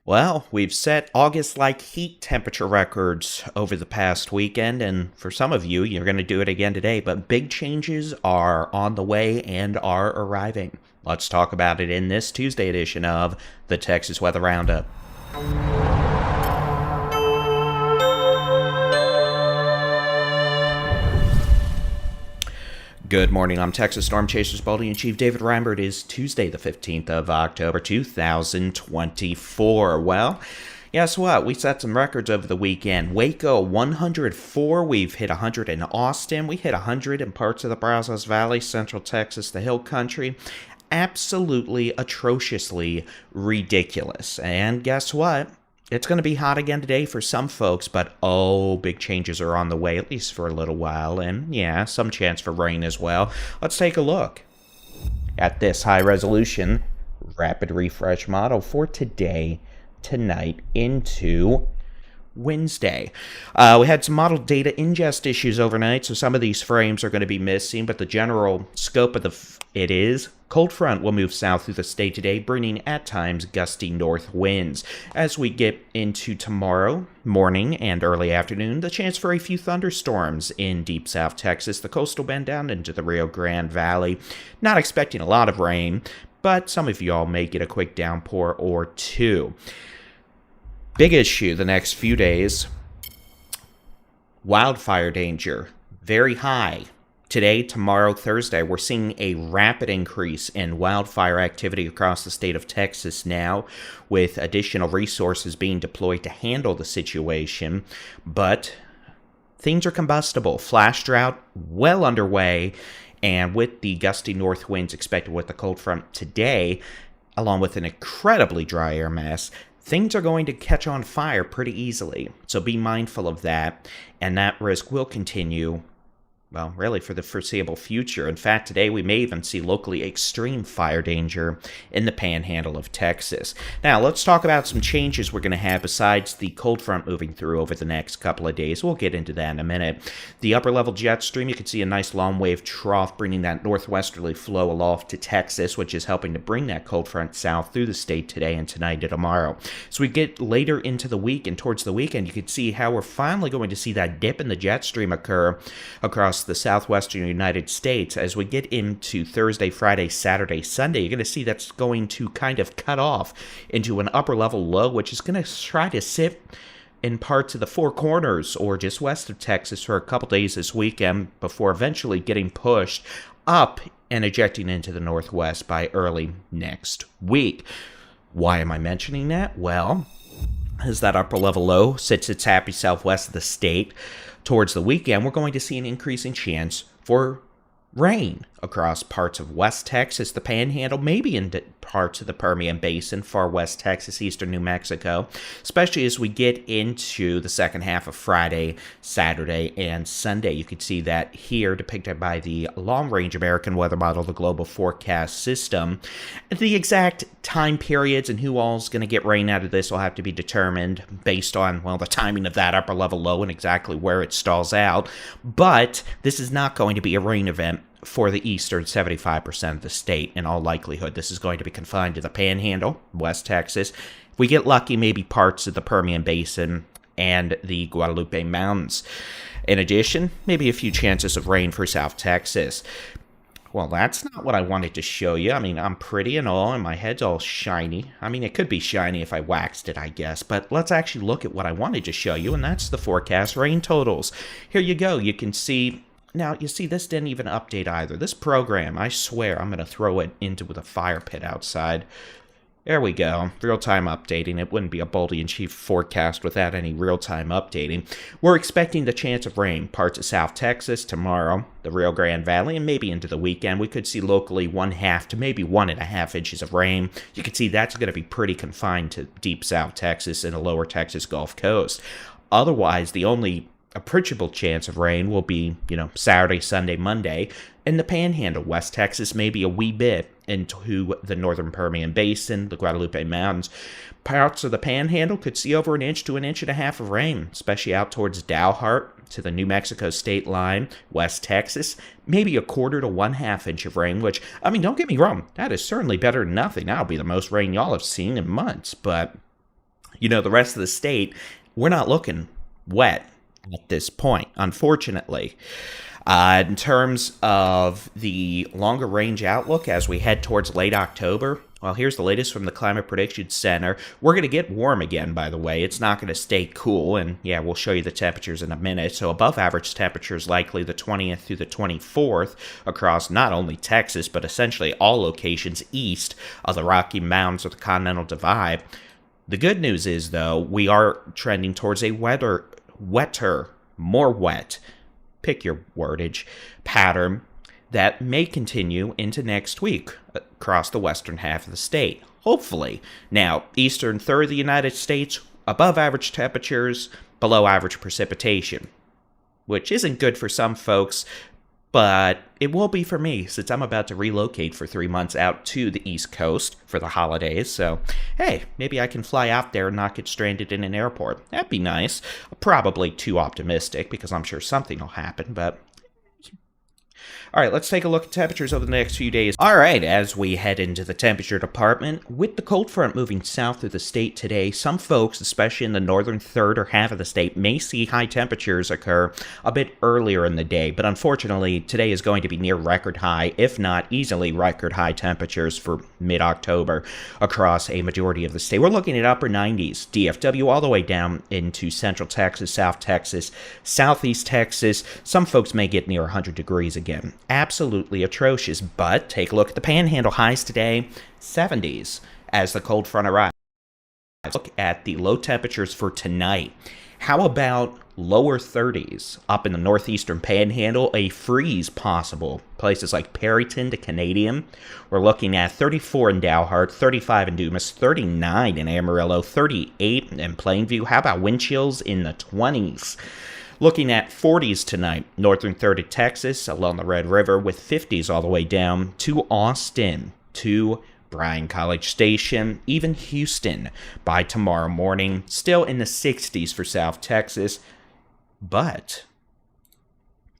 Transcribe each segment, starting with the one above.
Well, we've set August-like heat temperature records over the past weekend, and for some of you, you're going to do it again today, but big changes are on the way and are arriving. Let's talk about it in this Tuesday edition of the Texas Weather Roundup. Good morning, I'm Texas Storm Chasers Bulletin-in-Chief David Reinberg. It is Tuesday, the 15th of October, 2024. Well, guess what? We set some records over the weekend. Waco, 104. We've hit 100 in Austin. We hit 100 in parts of the Brazos Valley, Central Texas, the Hill Country. Absolutely, atrociously ridiculous. And guess what? It's going to be hot again today for some folks, but big changes are on the way, at least for a little while, and yeah, some chance for rain as well. Let's take a look at this high-resolution rapid refresh model for today, tonight, into Wednesday. We had some model data ingest issues overnight, so some of these frames are going to be missing, but the general scope of it is cold front will move south through the state today, bringing at times gusty north winds. As we get into tomorrow morning and early afternoon, the chance for a few thunderstorms in deep South Texas, the coastal bend down into the Rio Grande Valley. Not expecting a lot of rain, but some of y'all may get a quick downpour or two. Big issue the next few days, wildfire danger, very high. Today, tomorrow, Thursday, we're seeing a rapid increase in wildfire activity across the state of Texas now, with additional resources being deployed to handle the situation. But things are combustible. Flash drought well underway, and with the gusty north winds expected with the cold front today, along with an incredibly dry air mass, things are going to catch on fire pretty easily. So be mindful of that, and that risk will continue, well, really for the foreseeable future. In fact, today we may even see locally extreme fire danger in the Panhandle of Texas. Now, let's talk about some changes we're going to have besides the cold front moving through over the next couple of days. We'll get into that in a minute. The upper-level jet stream, you can see a nice long-wave trough bringing that northwesterly flow aloft to Texas, which is helping to bring that cold front south through the state today and tonight and tomorrow. So we get later into the week and towards the weekend, you can see how we're finally going to see that dip in the jet stream occur across the southwestern United States. As we get into Thursday, Friday, Saturday, Sunday, you're going to see that's going to kind of cut off into an upper level low, which is going to try to sit in parts of the Four Corners or just west of Texas for a couple days this weekend before eventually getting pushed up and ejecting into the northwest by early next week. Why am I mentioning that? Well, as that upper level low sits its happy southwest of the state, towards the weekend, we're going to see an increasing chance for rain across parts of West Texas, the Panhandle, maybe in parts of the Permian Basin, far west Texas, eastern New Mexico, especially as we get into the second half of Friday, Saturday, and Sunday. You can see that here depicted by the long-range American weather model, the Global Forecast System. The exact time periods and who all's going to get rain out of this will have to be determined based on, well, the timing of that upper-level low and exactly where it stalls out. But this is not going to be a rain event for the eastern 75% of the state. In all likelihood, this is going to be confined to the Panhandle, West Texas. If we get lucky, maybe parts of the Permian Basin and the Guadalupe Mountains. In addition, maybe a few chances of rain for South Texas. Well, that's not what I wanted to show you. I mean, I'm pretty and all, and my head's all shiny. I mean, it could be shiny if I waxed it, I guess. But let's actually look at what I wanted to show you, and that's the forecast rain totals. Here you go. You can see. Now, you see, this didn't even update either. This program, I swear, I'm going to throw it into the fire pit outside. There we go. Real-time updating. It wouldn't be a Bulletin-in-Chief forecast without any real-time updating. We're expecting the chance of rain. Parts of South Texas tomorrow, the Rio Grande Valley, and maybe into the weekend. We could see locally 1/2 to maybe 1.5 inches of rain. You can see that's going to be pretty confined to deep South Texas and the lower Texas Gulf Coast. Otherwise, the only appreciable chance of rain will be, Saturday, Sunday, Monday. In the Panhandle, West Texas, maybe a wee bit into the northern Permian Basin, the Guadalupe Mountains. Parts of the Panhandle could see over 1 inch to 1.5 inches of rain, especially out towards Dalhart to the New Mexico state line, West Texas. Maybe 1/4 to 1/2 inch of rain, which, I mean, don't get me wrong, that is certainly better than nothing. That'll be the most rain y'all have seen in months, but The rest of the state, we're not looking wet at this point, unfortunately. In terms of the longer range outlook as we head towards late October, well, here's the latest from the Climate Prediction Center. We're going to get warm again, by the way. It's not going to stay cool, and yeah, we'll show you the temperatures in a minute. So above average temperatures likely the 20th through the 24th across not only Texas, but essentially all locations east of the Rocky Mountains or the Continental Divide. The good news is, though, we are trending towards a wetter, more wet, pick your wordage, pattern that may continue into next week across the western half of the state, hopefully. Now, eastern third of the United States, above average temperatures, below average precipitation, which isn't good for some folks, but it will be for me since I'm about to relocate for 3 months out to the East Coast for the holidays. So, hey, maybe I can fly out there and not get stranded in an airport. That'd be nice. Probably too optimistic because I'm sure something will happen, but all right, let's take a look at temperatures over the next few days. All right, as we head into the temperature department, with the cold front moving south through the state today, some folks, especially in the northern third or half of the state, may see high temperatures occur a bit earlier in the day. But unfortunately, today is going to be near record high, if not easily record high temperatures for mid-October across a majority of the state. We're looking at upper 90s, DFW all the way down into central Texas, South Texas, southeast Texas. Some folks may get near 100 degrees again. Absolutely atrocious, but take a look at the Panhandle highs today, 70s as the cold front arrives. Look at the low temperatures for tonight. How about lower 30s up in the northeastern Panhandle, a freeze possible. Places like Perryton to Canadian. We're looking at 34 in Dalhart, 35 in Dumas, 39 in Amarillo, 38 in Plainview. How about wind chills in the 20s? Looking at 40s tonight, northern third of Texas along the Red River with 50s all the way down to Austin, to Bryan College Station, even Houston by tomorrow morning. Still in the 60s for South Texas, but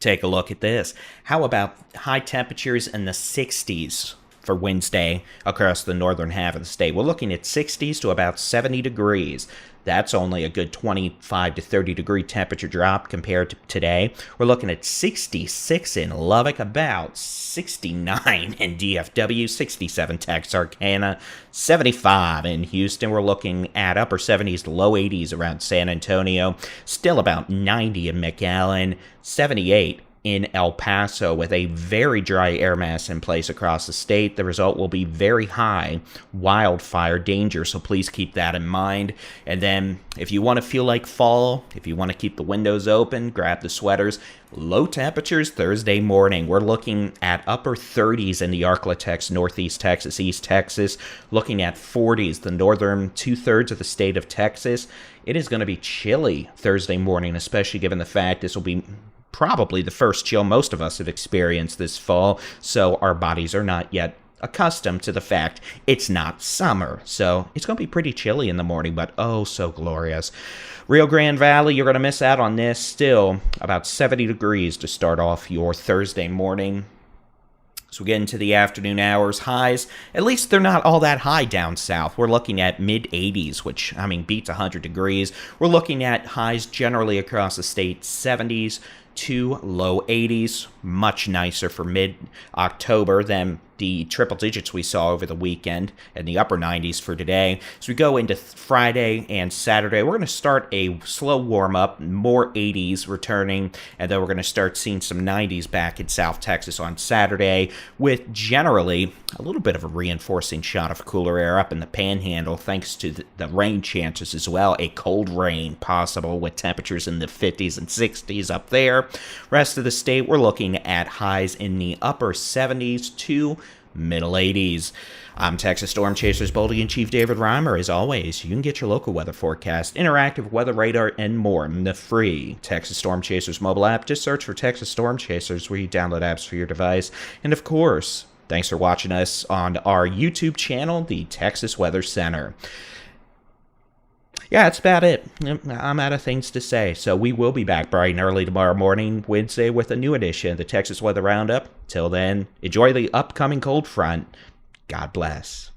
take a look at this. How about high temperatures in the 60s for Wednesday across the northern half of the state? We're looking at 60s to about 70 degrees. That's only a good 25 to 30 degree temperature drop compared to today. We're looking at 66 in Lubbock, about 69 in DFW, 67 Texarkana, 75 in Houston. We're looking at upper 70s to low 80s around San Antonio, still about 90 in McAllen, 78 in El Paso with a very dry air mass in place across the state. The result will be very high wildfire danger, so please keep that in mind. And then if you want to feel like fall, if you want to keep the windows open, grab the sweaters. Low temperatures Thursday morning. We're looking at upper 30s in the Arklatex, northeast Texas, east Texas. Looking at 40s, the northern two-thirds of the state of Texas. It is going to be chilly Thursday morning, especially given the fact this will be probably the first chill most of us have experienced this fall, so our bodies are not yet accustomed to the fact it's not summer. So it's going to be pretty chilly in the morning, but oh so glorious. Rio Grande Valley, you're going to miss out on this. Still about 70 degrees to start off your Thursday morning. So we get into the afternoon hours, highs, at least they're not all that high down south. We're looking at mid-80s, which, beats 100 degrees. We're looking at highs generally across the state, 70s to low 80s. Much nicer for mid-October than the triple digits we saw over the weekend, and the upper 90s for today. So we go into Friday and Saturday. We're going to start a slow warm-up, more 80s returning, and then we're going to start seeing some 90s back in South Texas on Saturday, with generally a little bit of a reinforcing shot of cooler air up in the Panhandle, thanks to the rain chances as well. A cold rain possible with temperatures in the 50s and 60s up there. Rest of the state, we're looking at highs in the upper 70s to middle 80s. I'm Texas Storm Chasers Boldy-in-Chief David Reimer. As always, you can get your local weather forecast, interactive weather radar, and more in the free Texas Storm Chasers mobile app. Just search for Texas Storm Chasers where you download apps for your device. And of course, thanks for watching us on our YouTube channel, the Texas Weather Center. Yeah, that's about it. I'm out of things to say. So we will be back bright and early tomorrow morning, Wednesday, with a new edition of the Texas Weather Roundup. Till then, enjoy the upcoming cold front. God bless.